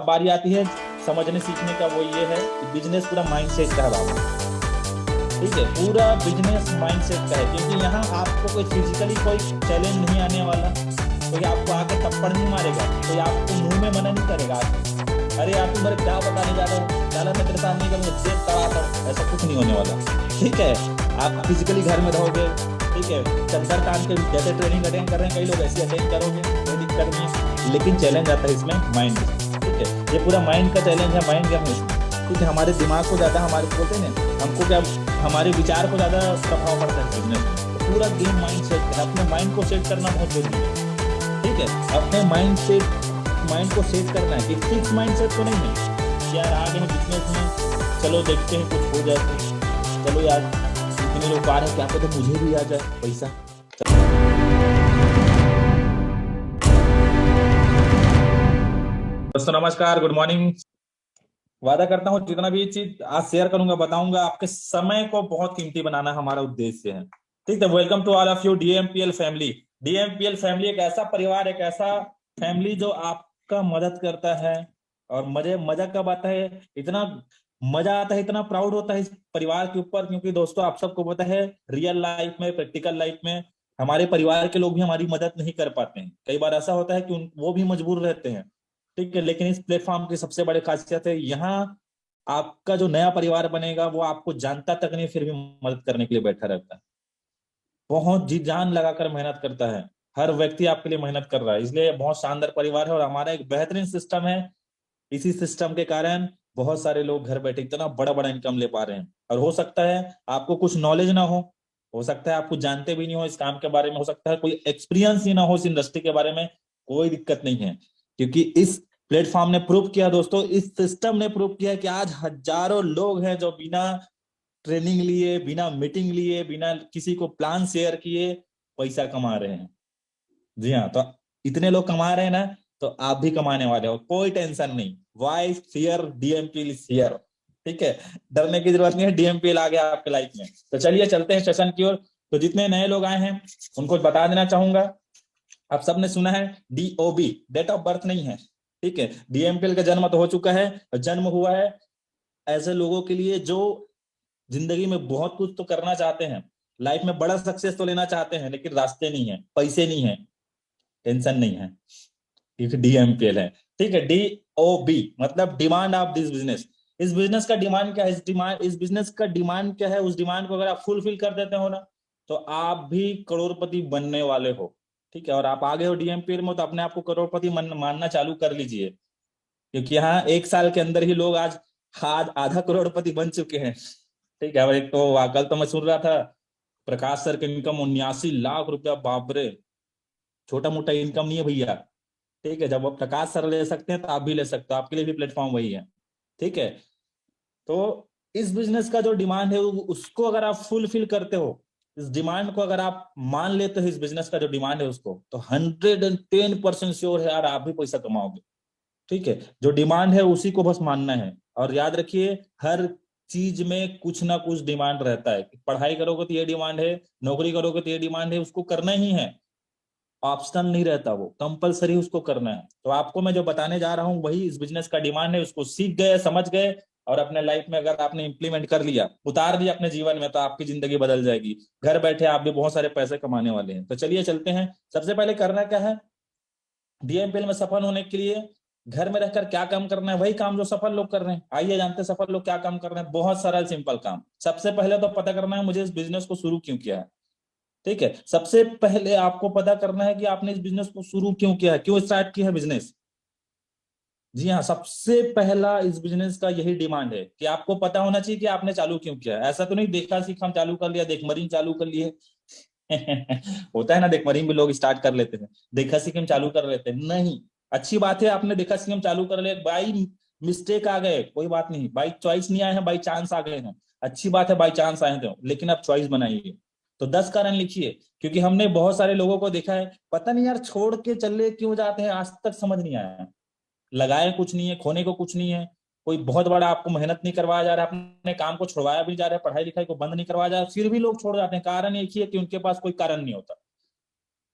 अब बारी आती है समझने सीखने का, वो ये है कि बिजनेस पूरा माइंडसेट का है बाबू। ठीक है, पूरा बिजनेस माइंडसेट का है, क्योंकि यहाँ आपको कोई फिजिकली कोई चैलेंज नहीं आने वाला, कोई आपको आके थप्पड़ नहीं मारेगा, कोई आपको मुंह में मना नहीं करेगा। अरे यार तू मेरे क्या बताने जा रहा हूँ, चला मैं तेरे सामने करूँगा, चेक करा कर, ऐसा कुछ नहीं होने वाला। ठीक है, आप फिजिकली घर में रहोगे, ठीक है, चद्दर तान के जैसे ट्रेनिंग अटेंड कर रहे हैं कई लोग, ऐसे अटेंड करोगे, कोई दिक्कत नहीं है। लेकिन चैलेंज आता है इसमें माइंड। ठीक है, ये पूरा माइंड का चैलेंज है, माइंड गेम है। ठीक है, हमारे दिमाग को ज्यादा, हमारे बोलते हैं ना, हमको क्या, हमारे विचार को ज्यादा प्रभाव पड़ता है बिजनेस में। तो पूरा गेम माइंड सेट है, अपने माइंड को सेट करना बहुत जरूरी है। ठीक है, अपने माइंड को सेट करना है कि फिक्स माइंड सेट तो नहीं है यार आगे हैं बिजनेस में, चलो देखते हैं कुछ हो जाए, चलो यार इतने लोग आ रहे हैं, क्या पता मुझे भी आ जाए पैसा। दोस्तों नमस्कार, गुड मॉर्निंग। वादा करता हूँ जितना भी चीज आज शेयर करूंगा, बताऊंगा, आपके समय को बहुत कीमती बनाना हमारा उद्देश्य है। ठीक है, welcome to all of you DMPL family. DMPL family एक ऐसा परिवार, एक ऐसा फैमिली जो आपका मदद करता है। और मजा कब आता है, इतना मजा आता है, इतना प्राउड होता है इस परिवार के ऊपर, क्योंकि दोस्तों आप सबको पता है रियल लाइफ में, प्रैक्टिकल लाइफ में हमारे परिवार के लोग भी हमारी मदद नहीं कर पाते हैं। कई बार ऐसा होता है कि वो भी मजबूर रहते हैं। ठीक है, लेकिन इस प्लेटफॉर्म की सबसे बड़ी खासियत है, यहाँ आपका जो नया परिवार बनेगा वो आपको जानता तक नहीं, फिर भी मदद करने के लिए बैठा रहता है, बहुत जी जान लगाकर मेहनत करता है। हर व्यक्ति आपके लिए मेहनत कर रहा है, इसलिए बहुत शानदार परिवार है और हमारा एक बेहतरीन सिस्टम है। इसी सिस्टम के कारण बहुत सारे लोग घर बैठे इतना बड़ा बड़ा इनकम ले पा रहे हैं। और हो सकता है आपको कुछ नॉलेज ना हो सकता है आप कुछ जानते भी नहीं हो इस काम के बारे में, हो सकता है कोई एक्सपीरियंस ही ना हो इस इंडस्ट्री के बारे में, कोई दिक्कत नहीं है। क्योंकि इस प्लेटफॉर्म ने प्रूव किया दोस्तों, इस सिस्टम ने प्रूव किया कि आज हजारों लोग हैं जो बिना ट्रेनिंग लिए, बिना मीटिंग लिए, बिना किसी को प्लान शेयर किए पैसा कमा रहे हैं। जी हाँ, तो इतने लोग कमा रहे हैं ना, तो आप भी कमाने वाले हो, कोई टेंशन नहीं। Why fear, DMPL is here. ठीक है, डरने की जरूरत नहीं है, डीएमपीएल आ गया आपके लाइफ में। तो चलिए चलते हैं सेशन की ओर। तो जितने नए लोग आए हैं उनको बता देना चाहूंगा, आप सबने सुना है डीओबी, डेट ऑफ बर्थ नहीं है। ठीक है, डीएमपीएल का जन्म तो हो चुका है, जन्म हुआ है ऐसे लोगों के लिए जो जिंदगी में बहुत कुछ तो करना चाहते हैं, लाइफ में बड़ा सक्सेस तो लेना चाहते हैं, लेकिन रास्ते नहीं है, पैसे नहीं है, टेंशन नहीं है, क्योंकि डीएमपीएल है। ठीक है, डीओबी मतलब डिमांड ऑफ दिस बिजनेस। इस बिजनेस का डिमांड क्या है, इस बिजनेस का डिमांड क्या है, उस डिमांड को अगर आप फुलफिल कर देते हो ना, तो आप भी करोड़पति बनने वाले हो। ठीक है, और आप आगे हो डीएमपीएल में, तो अपने आप को करोड़पति मानना चालू कर लीजिए, क्योंकि यहाँ एक साल के अंदर ही लोग आज आज आधा करोड़पति बन चुके हैं। ठीक है, और एक तो कल तो मैं सुन रहा था प्रकाश सर की इनकम 79 लाख रुपया, बाप रे, छोटा मोटा इनकम नहीं है भैया। ठीक है, जब आप प्रकाश सर ले सकते हैं तो आप भी ले सकते हो, आपके लिए भी प्लेटफॉर्म वही है। ठीक है, तो इस बिजनेस का जो डिमांड है उसको अगर आप फुलफिल करते हो, इस डिमांड को अगर आप मान लेते हो, इस बिजनेस का जो डिमांड है उसको, तो 110% श्योर है यार आप भी पैसा कमाओगे। ठीक है, जो डिमांड है उसी को बस मानना है। और याद रखिए, हर चीज में कुछ ना कुछ डिमांड रहता है। पढ़ाई करोगे तो ये डिमांड है, नौकरी करोगे तो ये डिमांड है, उसको करना ही है, ऑप्शनल नहीं रहता, वो कंपलसरी उसको करना है। तो आपको मैं जो बताने जा रहा हूँ वही इस बिजनेस का डिमांड है, उसको सीख गए, समझ गए, और अपने लाइफ में अगर आपने इंप्लीमेंट कर लिया, उतार दिया अपने जीवन में, तो आपकी जिंदगी बदल जाएगी। घर बैठे आप भी बहुत सारे पैसे कमाने वाले हैं। तो चलिए चलते हैं। सबसे पहले करना क्या है, डीएमपीएल में सफल होने के लिए घर में रहकर क्या काम करना है, वही काम जो सफल लोग कर रहे हैं। आइए जानते हैं सफल लोग क्या काम कर रहे हैं। बहुत सरल सिंपल काम। सबसे पहले तो पता करना है मुझे इस बिजनेस को शुरू क्यों किया है। ठीक है, सबसे पहले आपको पता करना है कि आपने इस बिजनेस को शुरू क्यों किया है, क्यों स्टार्ट किया है बिजनेस। जी हाँ, सबसे पहला इस बिजनेस का यही डिमांड है कि आपको पता होना चाहिए कि आपने चालू क्यों किया है। ऐसा तो नहीं देखा सीखा हम चालू कर लिया, देखमरीन चालू कर लिए। होता है ना, देखमरीन भी लोग स्टार्ट कर लेते हैं, देखा सीख हम चालू कर लेते हैं। नहीं, अच्छी बात है आपने देखा सीख हम चालू कर ले, बाई मिस्टेक आ गए कोई बात नहीं, बाई चॉइस नहीं आए हैं, बाई चांस आ गए हैं, अच्छी बात है, बाई चांस आए थे, लेकिन आप चॉइस बनाइए। तो 10 कारण लिखिए, क्योंकि हमने बहुत सारे लोगों को देखा है, पता नहीं यार छोड़ के चले क्यों जाते हैं, आज तक समझ नहीं आया। लगाए कुछ नहीं है, खोने को कुछ नहीं है, कोई बहुत बड़ा आपको मेहनत नहीं करवाया जा रहा है, अपने काम को छुड़वाया भी जा रहा है, पढ़ाई लिखाई को बंद नहीं करवाया जा रहा है, फिर भी लोग छोड़ जाते हैं। कारण एक ही है कि उनके पास कोई कारण नहीं होता।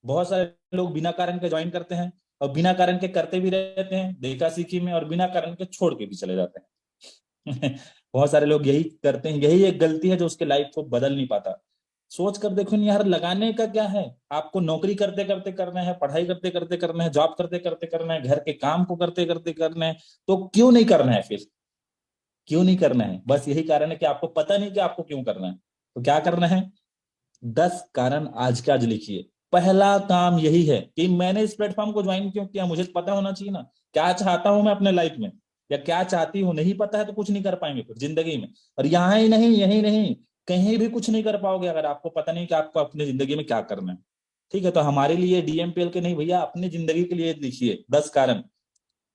बहुत सारे लोग बिना कारण के ज्वाइन करते हैं, और बिना कारण के करते भी रहते हैं देखा सीखी में, और बिना कारण के छोड़ के भी चले जाते हैं। बहुत सारे लोग यही करते हैं, यही एक गलती है जो उसके लाइफ को बदल नहीं पाता। सोच कर देखो नहीं यार, लगाने का क्या है, आपको नौकरी करते करते करना है, पढ़ाई करते करते करना है, जॉब करते करते करना है, घर के काम को करते करते करना है, तो क्यों नहीं करना है फिर? क्यों नहीं करना है? बस यही कारण है कि आपको पता नहीं कि आपको क्यों करना है। तो क्या करना है? 10 कारण आज के आज लिखिए। पहला काम यही है कि मैंने इस प्लेटफॉर्म को ज्वाइन क्यों किया, मुझे पता होना चाहिए ना क्या चाहता हूं मैं अपने लाइफ में, या क्या चाहती हूँ। नहीं पता है तो कुछ नहीं कर पाएंगे फिर जिंदगी में। और यहाँ ही नहीं, यही नहीं, कहीं भी कुछ नहीं कर पाओगे अगर आपको पता नहीं कि आपको अपनी जिंदगी में क्या करना है। ठीक है, तो हमारे लिए डीएमपीएल के नहीं भैया, अपनी जिंदगी के लिए लिखिए 10 कारण।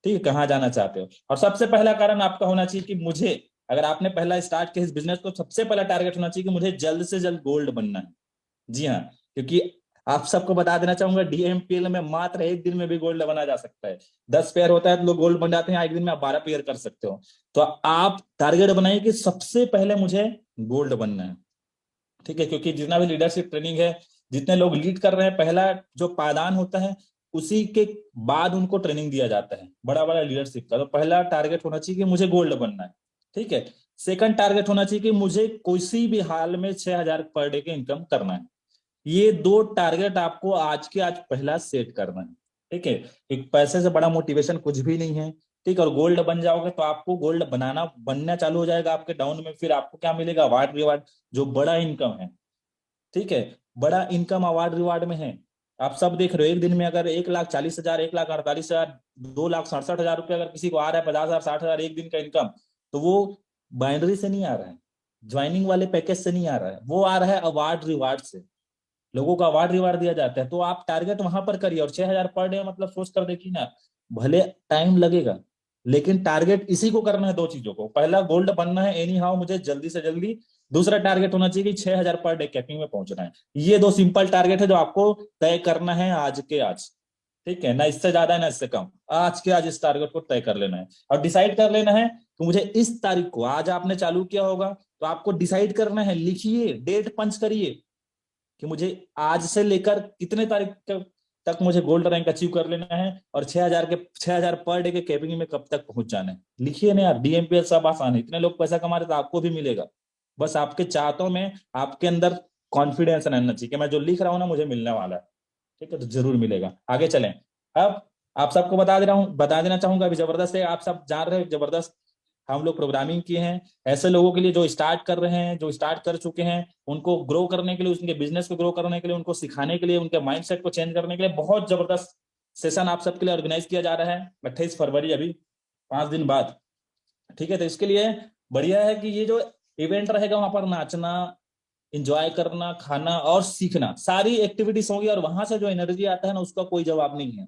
ठीक है, कहाँ जाना चाहते हो। और सबसे पहला कारण आपका होना चाहिए कि मुझे, अगर आपने पहला स्टार्ट किया इस बिजनेस को, सबसे पहला टारगेट होना चाहिए कि मुझे जल्द से जल्द गोल्ड बनना है। जी हाँ, क्योंकि आप सबको बता देना चाहूंगा, डीएमपीएल में मात्र एक दिन में भी गोल्ड बना जा सकता है। 10 पेयर होता है तो लोग गोल्ड बन जाते हैं, एक दिन में आप 12 पेयर कर सकते हो। तो आप टारगेट बनाइए कि सबसे पहले मुझे गोल्ड बनना है। ठीक है, क्योंकि जितना भी लीडरशिप ट्रेनिंग है, जितने लोग लीड कर रहे हैं, पहला जो पायदान होता है उसी के बाद उनको ट्रेनिंग दिया जाता है, बड़ा बड़ा लीडरशिप का। तो पहला टारगेट होना चाहिए कि मुझे गोल्ड बनना है। ठीक है, सेकंड टारगेट होना चाहिए कि मुझे किसी भी हाल में 6,000 पर डे के इनकम करना है। ये 2 टारगेट आपको आज के आज पहला सेट करना है। ठीक है, एक पैसे से बड़ा मोटिवेशन कुछ भी नहीं है। ठीक है, और गोल्ड बन जाओगे तो आपको गोल्ड बनना चालू हो जाएगा आपके डाउन में, फिर आपको क्या मिलेगा? अवार्ड रिवार्ड, जो बड़ा इनकम है। ठीक है, बड़ा इनकम अवार्ड रिवार्ड में है। आप सब देख रहे हो, एक दिन में अगर 1,40,000, 1,48,000, 2,67,000 रुपये अगर किसी को आ रहा है, 50,000, 60,000 एक दिन का इनकम, तो वो बाइनरी से नहीं आ रहा है, ज्वाइनिंग वाले पैकेज से नहीं आ रहा है, वो आ रहा है अवार्ड रिवार्ड से। लोगों को अवार्ड रिवार्ड दिया जाता है। तो आप टारगेट वहां पर करिए। और 6,000 पर डे मतलब सोच कर देखिए ना, भले टाइम लगेगा, लेकिन टारगेट इसी को करना है, 2 चीजों को। पहला गोल्ड बनना है एनी हाउ मुझे जल्दी से जल्दी। दूसरा टारगेट होना चाहिए कि 6,000 पर डे कैपिंग में पहुंचना है। ये 2 सिंपल टारगेट है जो आपको तय करना है आज के आज। ठीक है, ना इससे ज्यादा है ना इससे कम, आज के आज इस टारगेट को तय कर लेना है और डिसाइड कर लेना है कि मुझे इस तारीख को, आज आपने चालू किया होगा तो आपको डिसाइड करना है, लिखिए, डेट पंच करिए कि मुझे आज से लेकर कितने तारीख तक मुझे गोल्ड रैंक अचीव कर लेना है, और 6,000 पर डे के कैपिंग में कब तक पहुंच जाना है। लिखिए ना यार, डीएमपीएल सब आसान है, इतने लोग पैसा कमा रहे तो आपको भी मिलेगा। बस आपके चाहतों में, आपके अंदर कॉन्फिडेंस रहना चाहिए कि मैं जो लिख रहा हूँ ना मुझे मिलने वाला है। ठीक है, तो जरूर मिलेगा। आगे चलें। अब आप सबको बता देना चाहूंगा, अभी जबरदस्त है, आप सब जान रहे हो जबरदस्त हम लोग प्रोग्रामिंग किए हैं। ऐसे लोगों के लिए जो स्टार्ट कर रहे हैं, जो स्टार्ट कर चुके हैं, उनको ग्रो करने के लिए, उनके बिजनेस को ग्रो करने के लिए, उनको सिखाने के लिए, उनके माइंडसेट को चेंज करने के लिए बहुत जबरदस्त सेशन आप सबके लिए ऑर्गेनाइज किया जा रहा है 28 फरवरी, अभी 5 दिन बाद। ठीक है, तो इसके लिए बढ़िया है कि ये जो इवेंट रहेगा वहां पर नाचना, इंजॉय करना, खाना और सीखना, सारी एक्टिविटीज होंगी। और वहां से जो एनर्जी आता है ना, उसका कोई जवाब नहीं है,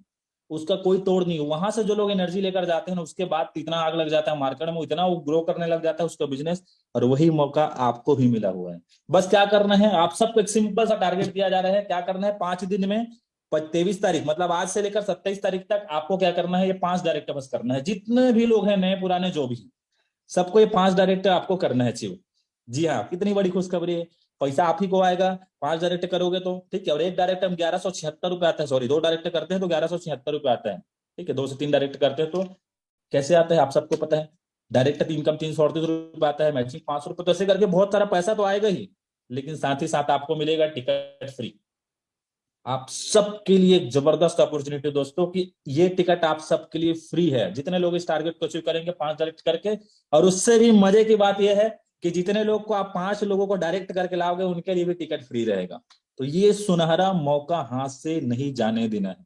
उसका कोई तोड़ नहीं है। वहां से जो लोग एनर्जी लेकर जाते हैं ना, उसके बाद इतना आग लग जाता है मार्केट में, इतना वो ग्रो करने लग जाता है उसका बिजनेस। और वही मौका आपको भी मिला हुआ है। बस क्या करना है, आप सबको एक सिंपल सा टारगेट दिया जा रहा है। क्या करना है? 5 दिन में 23 तारीख, मतलब आज से लेकर 27 तारीख तक आपको क्या करना है? ये 5 डायरेक्ट बस करना है। जितने भी लोग हैं, नए पुराने जो भी, सबको ये 5 डायरेक्ट आपको करना है अचीव। जी हाँ, कितनी बड़ी खुशखबरी है। पैसा आप ही को आएगा 5 डायरेक्ट करोगे तो। ठीक है, और एक डायरेक्ट हम 1176 रुपये आता है, सॉरी 2 डायरेक्ट करते हैं तो 1176 रुपये आता है। ठीक है, 2 से 3 डायरेक्ट करते हैं तो कैसे आता है आप सबको पता है। डायरेक्ट इनकम 338 रुपये आता है, मैचिंग 500 रुपये, तो ऐसे करके बहुत सारा पैसा तो आएगा ही, लेकिन साथ ही साथ आपको मिलेगा टिकट फ्री। आप सबके लिए एक जबरदस्त अपॉर्चुनिटी दोस्तों कि ये टिकट आप सबके लिए फ्री है, जितने लोग इस टारगेट को अचीव करेंगे 5 डायरेक्ट करके। और उससे भी मजे की बात यह है कि जितने लोग को आप 5 लोगों को डायरेक्ट करके लाओगे उनके लिए भी टिकट फ्री रहेगा। तो ये सुनहरा मौका हाथ से नहीं जाने देना है।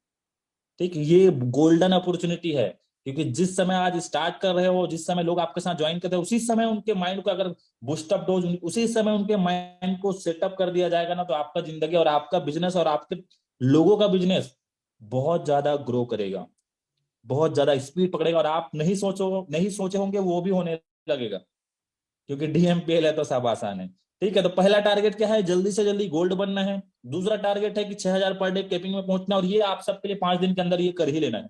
ठीक, ये गोल्डन अपॉर्चुनिटी है, क्योंकि जिस समय आज स्टार्ट कर रहे हो, जिस समय लोग आपके साथ ज्वाइन करते हैं, उसी समय उनके माइंड को अगर बूस्टअप डोज, उसी समय उनके माइंड को सेटअप कर दिया जाएगा ना, तो आपका जिंदगी और आपका बिजनेस और आपके लोगों का बिजनेस बहुत ज्यादा ग्रो करेगा, बहुत ज्यादा स्पीड पकड़ेगा, और आप नहीं सोचे होंगे वो भी होने लगेगा, क्योंकि डीएमपीएल है तो सब आसान है। ठीक है, तो पहला टारगेट क्या है? जल्दी से जल्दी गोल्ड बनना है। दूसरा टारगेट है कि 6,000 पर डे कैपिंग में पहुंचना, और ये आप सबके लिए 5 दिन के अंदर ये कर ही लेना है।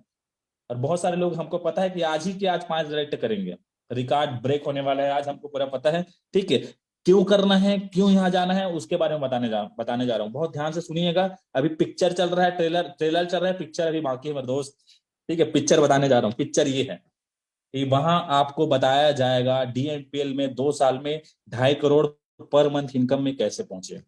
और बहुत सारे लोग, हमको पता है कि आज ही के आज 5 डायरेक्ट करेंगे, रिकॉर्ड ब्रेक होने वाला है आज, हमको पूरा पता है। ठीक है, क्यों करना है, क्यों यहाँ जाना है, उसके बारे में बताने जा रहा हूँ। बहुत ध्यान से सुनिएगा। अभी पिक्चर चल रहा है, ट्रेलर ट्रेलर चल रहा है, पिक्चर अभी बाकी है मेरे दोस्त। ठीक है, पिक्चर बताने जा रहा हूँ। पिक्चर ये है कि वहां आपको बताया जाएगा डीएमपीएल में 2 साल में 2.5 करोड़ पर मंथ इनकम में कैसे पहुंचे।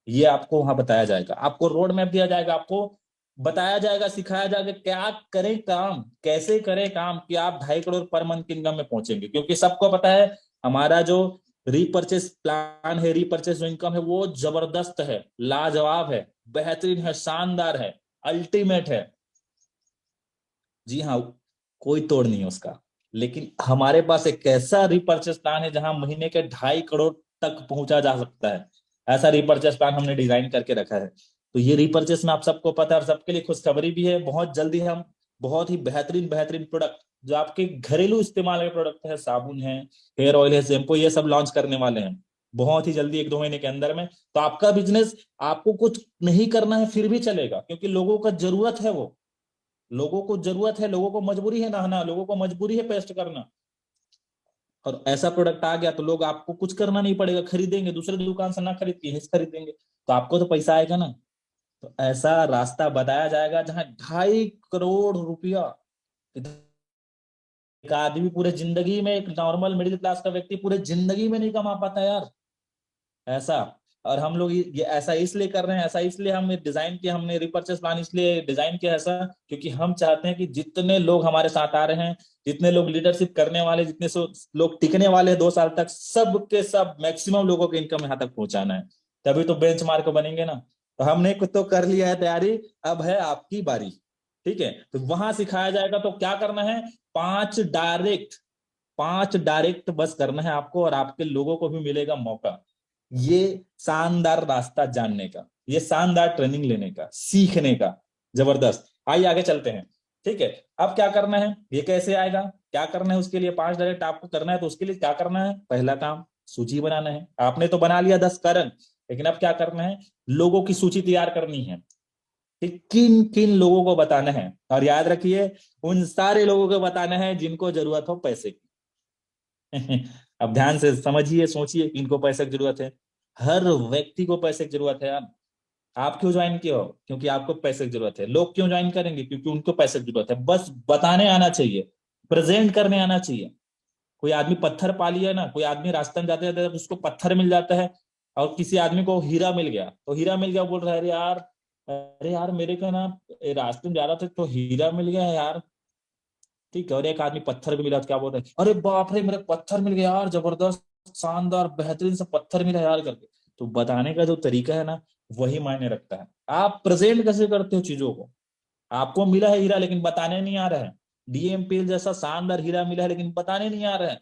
ये आपको वहां बताया जाएगा, आपको रोड मैप दिया जाएगा, आपको बताया जाएगा, सिखाया जाएगा क्या करें काम, कैसे करें काम कि आप 2.5 करोड़ पर मंथ इनकम में पहुंचेंगे। क्योंकि सबको पता है हमारा जो रीपर्चेस प्लान है, रीपर्चेस जो इनकम है वो जबरदस्त है, लाजवाब है, बेहतरीन है, शानदार है, अल्टीमेट है। जी हाँ, कोई तोड़ नहीं है उसका। लेकिन हमारे पास एक ऐसा रिपर्चेस प्लान है जहां महीने के 2.5 करोड़ तक पहुंचा जा सकता है। ऐसा रिपर्चेस प्लान हमने डिजाइन करके रखा है। तो ये रिपर्चेस में आप सबको पता है और सबके लिए खुशखबरी भी है, बहुत जल्दी हम बहुत ही बेहतरीन बेहतरीन प्रोडक्ट जो आपके घरेलू इस्तेमाल के प्रोडक्ट है, साबुन है, हेयर ऑयल है, शैम्पू, ये सब लॉन्च करने वाले हैं बहुत ही जल्दी, 1-2 महीने के अंदर में। तो आपका बिजनेस, आपको कुछ नहीं करना है फिर भी चलेगा, क्योंकि लोगों का जरूरत है, वो लोगों को जरूरत है, लोगों को मजबूरी है नहाना, लोगों को मजबूरी है पेस्ट करना। और ऐसा प्रोडक्ट आ गया तो लोग, आपको कुछ करना नहीं पड़ेगा, खरीदेंगे, दूसरे दुकान से ना खरीद के यहीं खरीदेंगे, तो आपको तो पैसा आएगा ना। तो ऐसा रास्ता बताया जाएगा जहां 2.5 करोड़ रुपया एक आदमी पूरे जिंदगी में, एक नॉर्मल मिडिल क्लास का व्यक्ति पूरे जिंदगी में नहीं कमा पाता यार, ऐसा। और हम लोग ये ऐसा इसलिए कर रहे हैं, ऐसा इसलिए हम डिजाइन किया, हमने रिपर्चेस प्लान इसलिए डिजाइन किया ऐसा, क्योंकि हम चाहते हैं कि जितने लोग हमारे साथ आ रहे हैं, जितने लोग लीडरशिप करने वाले, जितने लोग टिकने वाले हैं 2 साल तक, सब के सब मैक्सिमम लोगों की इनकम यहाँ तक पहुंचाना है। तभी तो बेंचमार्क बनेंगे ना। तो हमने कुछ तो कर लिया है तैयारी, अब है आपकी बारी। ठीक है, तो वहां सिखाया जाएगा तो क्या करना है। 5 डायरेक्ट 5 डायरेक्ट बस करना है आपको, और आपके लोगों को भी मिलेगा मौका ये शानदार रास्ता जानने का, ये शानदार ट्रेनिंग लेने का, सीखने का। जबरदस्त। आइए आगे चलते हैं। ठीक है, अब क्या करना है, ये कैसे आएगा, क्या करना है उसके लिए, 5 डायरेक्ट आपको करना है तो उसके लिए क्या करना है, पहला काम सूची बनाना है। आपने तो बना लिया 10 कारण, लेकिन अब क्या करना है, लोगों की सूची तैयार करनी है कि किन किन लोगों को बताना है। और याद रखिए, उन सारे लोगों को बताना है जिनको जरूरत हो पैसे की। अब ध्यान से समझिए, सोचिए, किनको पैसे की जरूरत है। हर व्यक्ति को पैसे की जरूरत है यार। आप क्यों ज्वाइन किए हो, क्योंकि आपको पैसे की जरूरत है। लोग क्यों ज्वाइन करेंगे, क्योंकि उनको पैसे की जरूरत है। बस बताने आना चाहिए, प्रेजेंट करने आना चाहिए। कोई आदमी पत्थर पा लिया ना, कोई आदमी रास्ते में जाते जाते उसको पत्थर मिल जाता है, और किसी आदमी को हीरा मिल गया, तो हीरा मिल गया बोल रहा है, अरे यार मेरे को ना रास्ते में जा रहा था तो हीरा मिल गया है यार। ठीक है, और एक आदमी पत्थर भी मिला तो क्या बोल रहे हैं, अरे बाप रे मेरे पत्थर मिल गया यार, जबरदस्त शानदार बेहतरीन से पत्थर मिला यार करके। तो बताने का जो तरीका है ना, वही मायने रखता है। आप प्रेजेंट कैसे करते हो चीजों को। आपको मिला है हीरा लेकिन बताने नहीं आ रहा है, डीएमपीएल जैसा शानदार हीरा मिला है लेकिन बताने नहीं आ रहा है,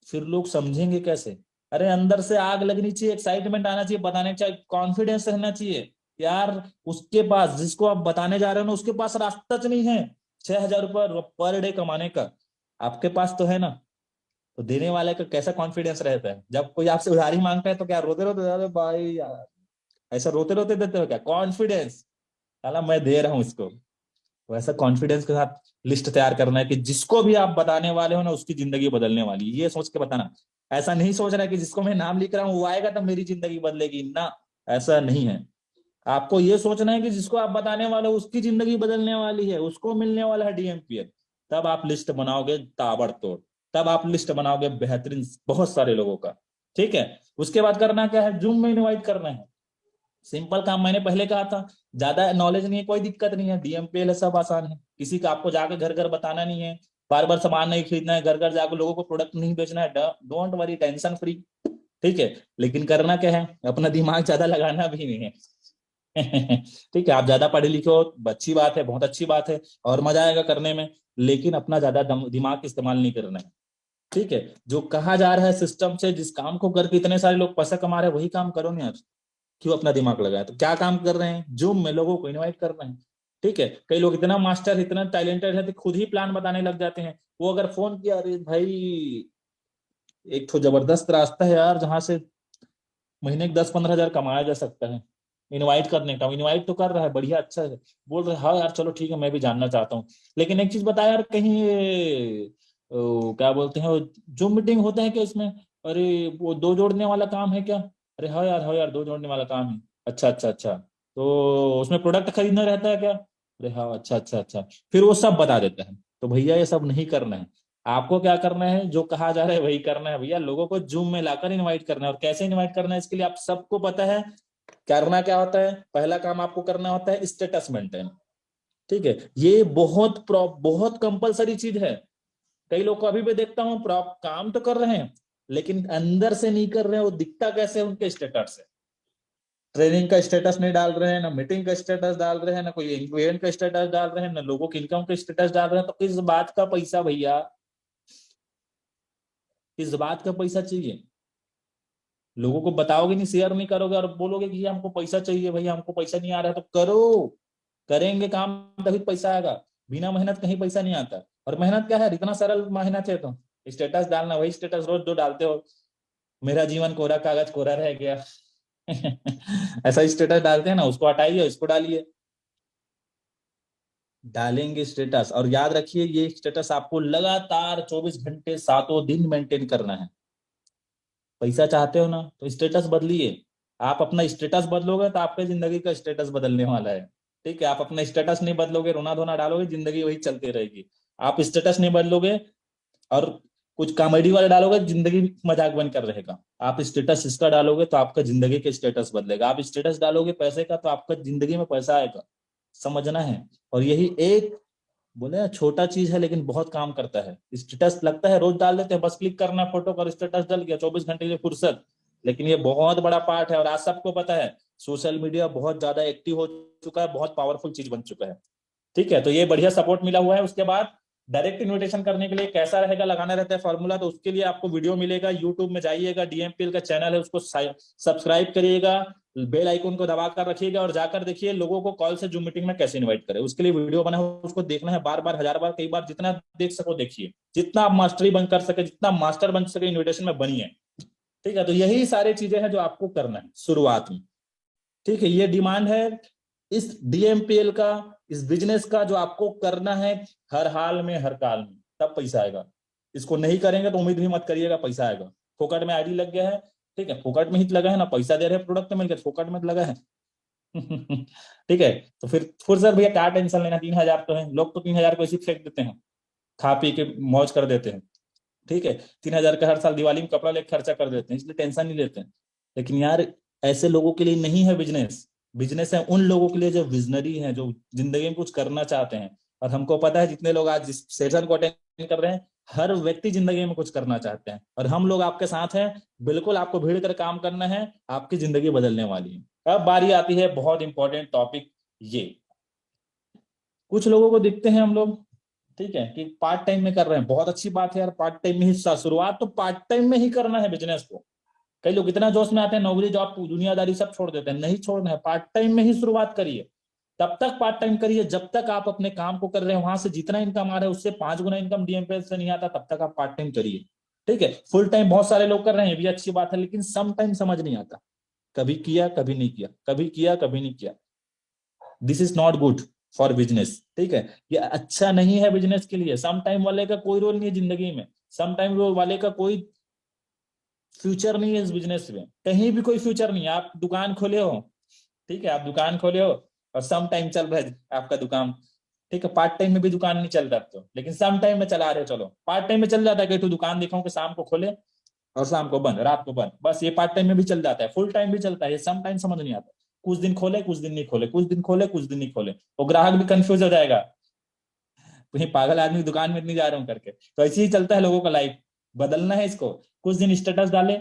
फिर लोग समझेंगे कैसे। अरे अंदर से आग लगनी चाहिए, एक्साइटमेंट आना चाहिए, बताने चाहिए, कॉन्फिडेंस रहना चाहिए यार। उसके पास, जिसको आप बताने जा रहे हो ना, उसके पास रास्ता तो नहीं है 6,000 रुपये पर डे कमाने का, आपके पास तो है ना। तो देने वाले का कैसा कॉन्फिडेंस रहता है, जब कोई आपसे उधारी मांगता है तो क्या रोते रोते, अरे भाई यार, ऐसा रोते रोते देते हो क्या, कॉन्फिडेंस, साला मैं दे रहा हूँ इसको। वैसा कॉन्फिडेंस के साथ लिस्ट तैयार करना है कि जिसको भी आप बताने वाले हो ना, उसकी जिंदगी बदलने वाली, ये सोच के बताना। ऐसा नहीं सोच रहा है कि जिसको मैं नाम लिख रहा हूँ वो आएगा तो मेरी जिंदगी बदलेगी ना, ऐसा नहीं है। आपको ये सोचना है कि जिसको आप बताने वाले हो उसकी जिंदगी बदलने वाली है, उसको मिलने वाला है डीएमपीएल। तब आप लिस्ट बनाओगे ताबड़तोड़, तब आप लिस्ट बनाओगे बेहतरीन बहुत सारे लोगों का। ठीक है, उसके बाद करना क्या है, जूम में इनवाइट करना है। सिंपल काम, मैंने पहले कहा था। ज्यादा नॉलेज नहीं है, कोई दिक्कत नहीं है, डीएमपीएल है, सब आसान है। किसी का आपको जाके घर घर बताना नहीं है, बार बार सामान नहीं खरीदना है, घर घर जाकर लोगों को प्रोडक्ट नहीं बेचना है। Don't worry, tension free. ठीक है, लेकिन करना क्या है, अपना दिमाग ज्यादा लगाना भी नहीं है। ठीक है, आप ज्यादा पढ़े लिखे हो, अच्छी बात है, बहुत अच्छी बात है, और मजा आएगा करने में। लेकिन अपना ज्यादा दिमाग इस्तेमाल नहीं करना है। ठीक है, जो कहा जा रहा है सिस्टम से, जिस काम को करके इतने सारे लोग पैसा कमा रहे हैं, वही काम करो ना यार। क्यों अपना दिमाग लगाया, तो क्या काम कर रहे हैं, जूम में लोगों को इनवाइट कर रहे हैं। ठीक है, कई लोग इतना मास्टर, इतना टैलेंटेड है कि खुद ही प्लान बताने लग जाते हैं। वो अगर फोन किया, अरे भाई एक तो जबरदस्त रास्ता है यार जहां से महीने के 10-15 हजार कमाया जा सकता है, इनवाइट करने का। इनवाइट तो कर रहा है, बढ़िया, अच्छा है। बोल रहे हाँ यार चलो ठीक है, मैं भी जानना चाहता हूँ। लेकिन एक चीज बता यार, कहीं क्या बोलते हैं, जो मीटिंग होते हैं कि इसमें अरे वो दो जोड़ने वाला काम है क्या? अरे हाँ यार दो जोड़ने वाला काम है। अच्छा अच्छा अच्छा, तो उसमें प्रोडक्ट खरीदना रहता है क्या? अरे हाँ अच्छा अच्छा अच्छा। फिर वो सब बता देते हैं। तो भैया ये सब नहीं करना है। आपको क्या करना है, जो कहा जा रहा है वही करना है भैया। लोगों को जूम में लाकर इनवाइट करना है। और कैसे इनवाइट करना है, इसके लिए आप सबको पता है करना क्या होता है। पहला काम आपको करना होता है स्टेटस मेंटेन। ठीक है, ये बहुत कंपलसरी चीज है। कई लोग को अभी भी देखता हूँ काम तो कर रहे हैं लेकिन अंदर से नहीं कर रहे हैं। वो दिखता कैसे, उनके स्टेटस से। ट्रेनिंग का स्टेटस नहीं डाल रहे हैं, ना मीटिंग का स्टेटस डाल रहे हैं, ना कोई इवेंट का स्टेटस डाल रहे हैं, ना लोगों की इनकम का स्टेटस डाल रहे हैं। तो किस बात का पैसा भैया, किस बात का पैसा चाहिए? लोगों को बताओगे नहीं, शेयर नहीं करोगे और बोलोगे कि हमको पैसा चाहिए भैया, हमको पैसा नहीं आ रहा है। तो करो, करेंगे काम तभी तो पैसा आएगा। बिना मेहनत कहीं पैसा नहीं आता। और मेहनत क्या है, इतना सरल मेहनत है। तो स्टेटस डालना, वही स्टेटस रोज जो डालते हो, मेरा जीवन कोरा कागज कोरा रह गया। ऐसा स्टेटस डालते हैं ना, उसको हटाइए, इसको डालिए। डालेंगे स्टेटस, और याद रखिए ये स्टेटस आपको लगातार 24 घंटे सातों दिन मेंटेन करना है। पैसा चाहते हो ना, तो स्टेटस बदलिए। आप अपना स्टेटस बदलोगे तो आपके जिंदगी का स्टेटस बदलने वाला है। ठीक है, आप अपना स्टेटस नहीं बदलोगे, रोना धोना डालोगे, जिंदगी वही चलती रहेगी। आप स्टेटस नहीं बदलोगे और कुछ कॉमेडी वाला डालोगे, जिंदगी मजाक बनकर रहेगा। आप स्टेटस इसका डालोगे तो आपका जिंदगी का स्टेटस बदलेगा। आप स्टेटस डालोगे पैसे का तो आपका जिंदगी में पैसा आएगा। समझना है। और यही एक, बोले ना, छोटा चीज है लेकिन बहुत काम करता है। स्टेटस लगता है रोज डाल देते हैं, बस क्लिक करना फोटो का, स्टेटस डल गया, 24 घंटे की फुर्सत। लेकिन ये बहुत बड़ा पार्ट है। और आज सबको पता है सोशल मीडिया बहुत ज्यादा एक्टिव हो चुका है, बहुत पावरफुल चीज बन चुका है। ठीक है, तो ये बढ़िया सपोर्ट मिला हुआ है। उसके बाद डायरेक्ट इन्विटेशन करने के लिए कैसा रहेगा, लगाना रहता है फॉर्मूला। तो उसके लिए आपको वीडियो मिलेगा, यूट्यूब में जाइएगा, डीएमपीएल का चैनल है, उसको सब्सक्राइब करिएगा, बेल आइकन को दबा कर रखिएगा और जाकर देखिए लोगों को कॉल से जूम मीटिंग में कैसे इन्वाइट करें। उसके लिए वीडियो बना हो, उसको देखना है बार बार, हजार बार, कई बार, जितना देख सको देखिए। जितना आप मास्टरी बन कर सके, जितना मास्टर बन सके इन्विटेशन में बनिए। ठीक है, तो यही सारी चीजें हैं जो आपको करना है शुरुआत में। ठीक है, ये डिमांड है इस डीएमपीएल का, इस बिजनेस का, जो आपको करना है हर हाल में, हर काल में, तब पैसा आएगा। इसको नहीं करेंगे तो उम्मीद भी मत करिएगा पैसा आएगा। फोकट में आईडी लग गया है। ठीक है, फोकट में ही लगा है ना, पैसा दे रहे हैं, प्रोडक्ट मिल गया, फोकट में लगा है। ठीक है, तो फिर सर भैया क्या टेंशन लेना, 3,000 तो है। लोग तो 3,000 को इसी फेंक देते हैं, खा पी के मौज कर देते हैं। ठीक है, 3,000 का हर साल दिवाली में कपड़ा लेकर खर्चा कर देते हैं, इसलिए टेंशन नहीं लेते हैं। लेकिन यार, ऐसे लोगों के लिए नहीं है बिजनेस। बिजनेस है उन लोगों के लिए जो विजनरी हैं, जो जिंदगी में कुछ करना चाहते हैं। और हमको पता है जितने लोग आज इस सेशन को अटेंड कर रहे हैं, हर व्यक्ति जिंदगी में कुछ करना चाहते हैं, और हम लोग आपके साथ हैं। बिल्कुल आपको भीड़ कर काम करना है, आपकी जिंदगी बदलने वाली है। अब बारी आती है बहुत इंपॉर्टेंट टॉपिक, ये कुछ लोगों को दिखते हैं हम लोग, ठीक है, कि पार्ट टाइम में कर रहे हैं। बहुत अच्छी बात है यार, पार्ट टाइम में ही शुरुआत तो पार्ट टाइम में ही करना है बिजनेस को। कई लोग इतना जोश में आते हैं, नौकरी जॉब दुनियादारी सब छोड़ देते हैं। नहीं छोड़ना है, पार्ट टाइम में ही शुरुआत करिए। तब तक पार्ट टाइम करिए जब तक आप अपने काम को कर रहे हैं, वहां से जितना इनकम आ रहा है उससे 5 गुना इनकम डीएमपीएल से नहीं आता, तब तक आप पार्ट टाइम करिए। ठीक है, फुल टाइम बहुत सारे लोग कर रहे हैं, ये भी अच्छी बात है, लेकिन सम टाइम समझ नहीं आता। कभी किया कभी नहीं किया, कभी किया कभी नहीं किया। This is not good for business. ठीक है, ये अच्छा नहीं है बिजनेस के लिए। सम टाइम वाले का कोई रोल नहीं है जिंदगी में। सम टाइम वाले का कोई फ्यूचर नहीं है इस बिजनेस में, कहीं भी कोई फ्यूचर नहीं है। आप दुकान खोले हो, ठीक है, आप दुकान खोले हो और सम टाइम चल रहा है आपका दुकान। ठीक है, पार्ट टाइम में भी दुकान नहीं चल रहा तो, लेकिन सम टाइम में चला रहे हो। चलो, पार्ट टाइम में चल जाता है कि तू दुकान दिखाऊं कि शाम को खोले और शाम को बंद, रात को बंद, बस ये पार्ट टाइम में भी चल जाता है। फुल टाइम भी चलता है, ये सम टाइम समझ नहीं आता। कुछ दिन खोले, कुछ दिन नहीं खोले, कुछ दिन खोले, कुछ दिन नहीं खोले, तो ग्राहक भी कंफ्यूज हो जाएगा, कहीं पागल आदमी दुकान में नहीं जा रहा हूँ करके। तो ऐसे ही चलता है लोगों का लाइफ। बदलना है इसको। कुछ दिन स्टेटस डाले,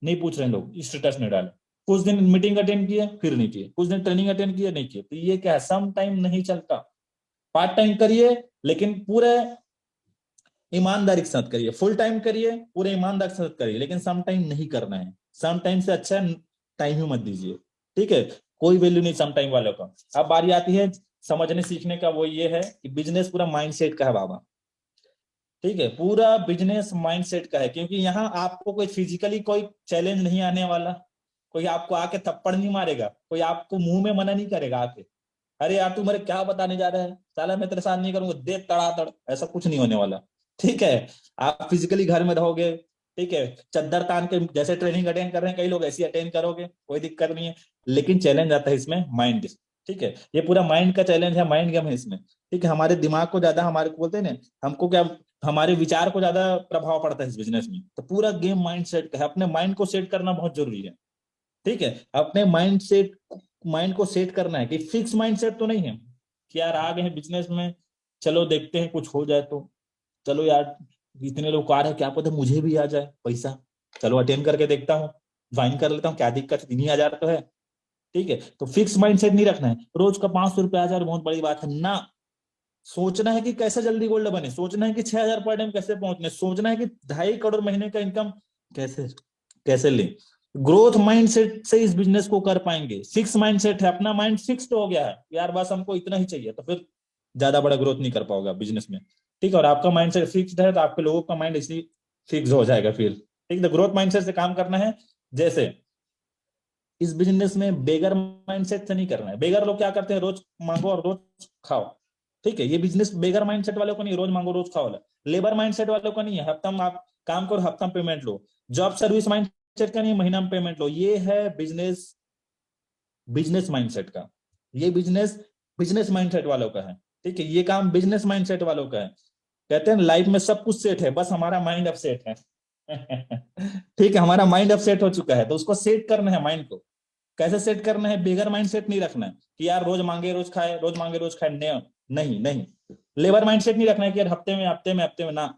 नहीं पूछ रहे हैं लोग, स्टेटस नहीं डाले। कुछ दिन मीटिंग अटेंड किए, फिर नहीं किए। कुछ दिन ट्रेनिंग अटेंड किए, नहीं किए। तो ये क्या है, सम टाइम नहीं चलता। पार्ट टाइम करिए लेकिन पूरे ईमानदारी के साथ करिए। फुल टाइम करिए, पूरे ईमानदारी के साथ करिए, लेकिन सम टाइम नहीं करना है। सम टाइम से अच्छा टाइम ही मत दीजिए। ठीक है, कोई वैल्यू नहीं सम टाइम वालों का। अब बारी आती है समझने सीखने का, वो ये है कि बिजनेस पूरा माइंडसेट का है बाबा। ठीक है, पूरा बिजनेस माइंडसेट का है, क्योंकि यहाँ आपको कोई फिजिकली कोई चैलेंज नहीं आने वाला। कोई आपको आके थप्पड़ नहीं मारेगा, कोई आपको मुंह में मना नहीं करेगा आके, अरे यार तू मेरे क्या बताने जा रहा है, साला मैं तेरे साथ नहीं करूंगा, दे तड़ातड़, ऐसा कुछ नहीं होने वाला। ठीक है, आप फिजिकली घर में रहोगे, ठीक है, चद्दर तान के जैसे ट्रेनिंग अटेंड कर रहे हैं कई लोग, ऐसी अटेंड करोगे, कोई दिक्कत नहीं है। लेकिन चैलेंज आता है इसमें माइंड, ठीक है, ये पूरा माइंड का चैलेंज है, माइंड गेम है इसमें, ठीक है। हमारे दिमाग को ज्यादा, हमारे को बोलते हैं ना, हमको क्या, हमारे विचार को ज्यादा प्रभाव पड़ता है इस बिजनेस में। तो पूरा गेम माइंड सेट का है, अपने माइंड को सेट करना बहुत जरूरी है, ठीक है। अपने माइंड को सेट करना है कि फिक्स माइंड सेट तो नहीं है कि यार आ गए हैं बिजनेस में, चलो देखते हैं कुछ हो जाए तो, चलो यार इतने लोग आ रहे हैं, क्या पता मुझे भी आ जाए पैसा, चलो अटेंड करके देखता हूँ, ज्वाइन कर लेता हूँ, क्या दिक्कत, 3,000 तो है, ठीक है। तो फिक्स माइंडसेट नहीं रखना है, रोज का 500 रुपया आ जाए बहुत बड़ी बात है ना। सोचना है कि कैसे जल्दी गोल्ड बने, सोचना है कि 6,000 पर डे में कैसे पहुंचने, सोचना है कि 2.5 करोड़ महीने का इनकम कैसे कैसे ले। ग्रोथ माइंडसेट से इस बिजनेस को कर पाएंगे। फिक्स माइंडसेट है, अपना माइंड फिक्स्ड हो गया है, यार बस हमको इतना ही चाहिए, तो फिर ज्यादा बड़ा ग्रोथ नहीं कर पाओगे बिजनेस में, ठीक है। और आपका माइंडसेट फिक्स्ड है तो आपके लोगों का माइंड इसी फिक्स हो जाएगा फिर, ठीक है। ग्रोथ माइंडसेट से काम करना है। जैसे इस बिजनेस में बेगर माइंडसेट से नहीं करना है। बेगर लोग क्या करते हैं, रोज मांगो और रोज खाओ, ठीक है। ये बिजनेस बेगर माइंडसेट वालों को नहीं, रोज मांगो रोज खाओ वाला। लेबर माइंडसेट वालों को नहीं है, हफ्ता में आप काम करो, हफ्ता में पेमेंट लो। जॉब सर्विस माइंडसेट का नहीं, महीना में पेमेंट लो। ये है बिजनेस, बिजनेस माइंडसेट का। ये बिजनेस माइंडसेट वालों का है, ठीक है। ये काम बिजनेस माइंडसेट वालों का है। कहते हैं लाइफ में सब कुछ सेट है, बस हमारा माइंड अपसेट है। ठीक है, हमारा माइंड अपसेट हो चुका है, तो उसको सेट करना है माइंड को। कैसे सेट करना है, बेगर माइंडसेट नहीं रखना है कि यार रोज मांगे रोज खाए, रोज मांगे रोज खाए, नहीं नहीं। लेबर माइंडसेट नहीं रखना है कि यार हफ्ते में ना।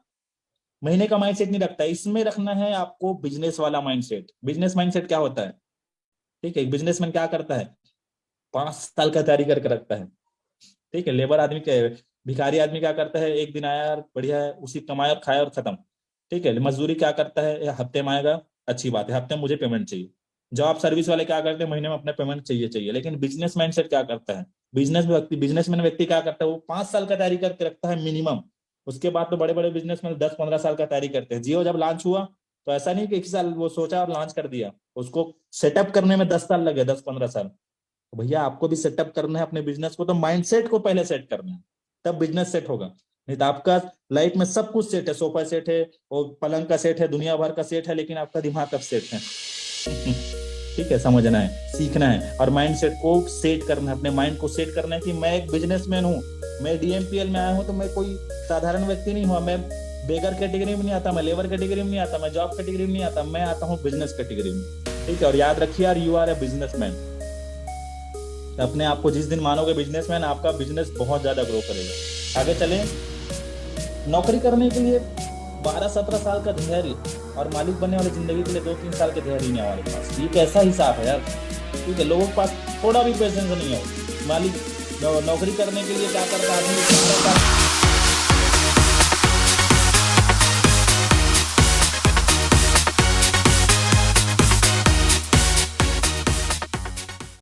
महीने का माइंडसेट नहीं रखता है, इसमें रखना है आपको बिजनेस वाला माइंडसेट। बिजनेस माइंडसेट क्या होता है, ठीक है। बिजनेसमैन क्या करता है, 5 साल का तैयारी करके रखता है, ठीक है। लेबर आदमी क्या है, भिखारी आदमी क्या करता है, एक दिन आया यार बढ़िया है, उसी कमाया और खाया और खत्म, ठीक है। मजदूरी क्या करता है, हफ्ते में आएगा, अच्छी बात है, हफ्ते में मुझे पेमेंट चाहिए। जॉब सर्विस वाले क्या करते हैं, महीने में अपने पेमेंट चाहिए। लेकिन बिजनेस माइंडसेट क्या करता है, बिजनेसमैन व्यक्ति क्या करता है, वो 5 साल का तैयारी करके रखता है मिनिमम। उसके बाद तो बड़े बड़े बिजनेसमैन 10-15 साल का तैयारी करते हैं। जियो जब लॉन्च हुआ तो ऐसा नहीं कि 1 साल वो सोचा और लॉन्च कर दिया, उसको सेटअप करने में 10 साल लगे, 10-15 साल। तो भैया आपको भी सेटअप करना है अपने बिजनेस को, तो माइंडसेट को पहले सेट करना है, तब बिजनेस सेट होगा। नहीं तो आपका लाइफ में सब कुछ सेट है, सोफा सेट है और पलंग का सेट है, दुनिया भर का सेट है, लेकिन आपका दिमाग कब सेट है। ठीक है, समझना है, सीखना है और माइंडसेट को सेट करना है। अपने माइंड को सेट करना है कि मैं एक बिजनेसमैन हूँ, मैं डीएमपीएल में आया हूँ, तो मैं कोई साधारण व्यक्ति नहीं हुआ, मैं बेगर कैटेगरी में नहीं आता, मैं लेबर कैटेगरी में नहीं आता, मैं जॉब कैटेगरी में नहीं आता, मैं आता हूँ बिजनेस कैटेगरी में, ठीक है। और याद रखिए यार, यू आर ए बिजनेसमैन। अपने आप को जिस दिन मानोगे बिजनेसमैन, आपका बिजनेस बहुत ज्यादा ग्रो करेगा। आगे चलें। नौकरी करने के लिए 12-17 साल का धैर्य और मालिक बनने वाली जिंदगी के लिए 2-3 साल के धैर्य नहीं है हमारे पास। ये कैसा हिसाब है यार, ठीक है। लोगों के पास थोड़ा भी पेशेंस नहीं है। मालिक नौकरी करने के लिए क्या करता है आदमी,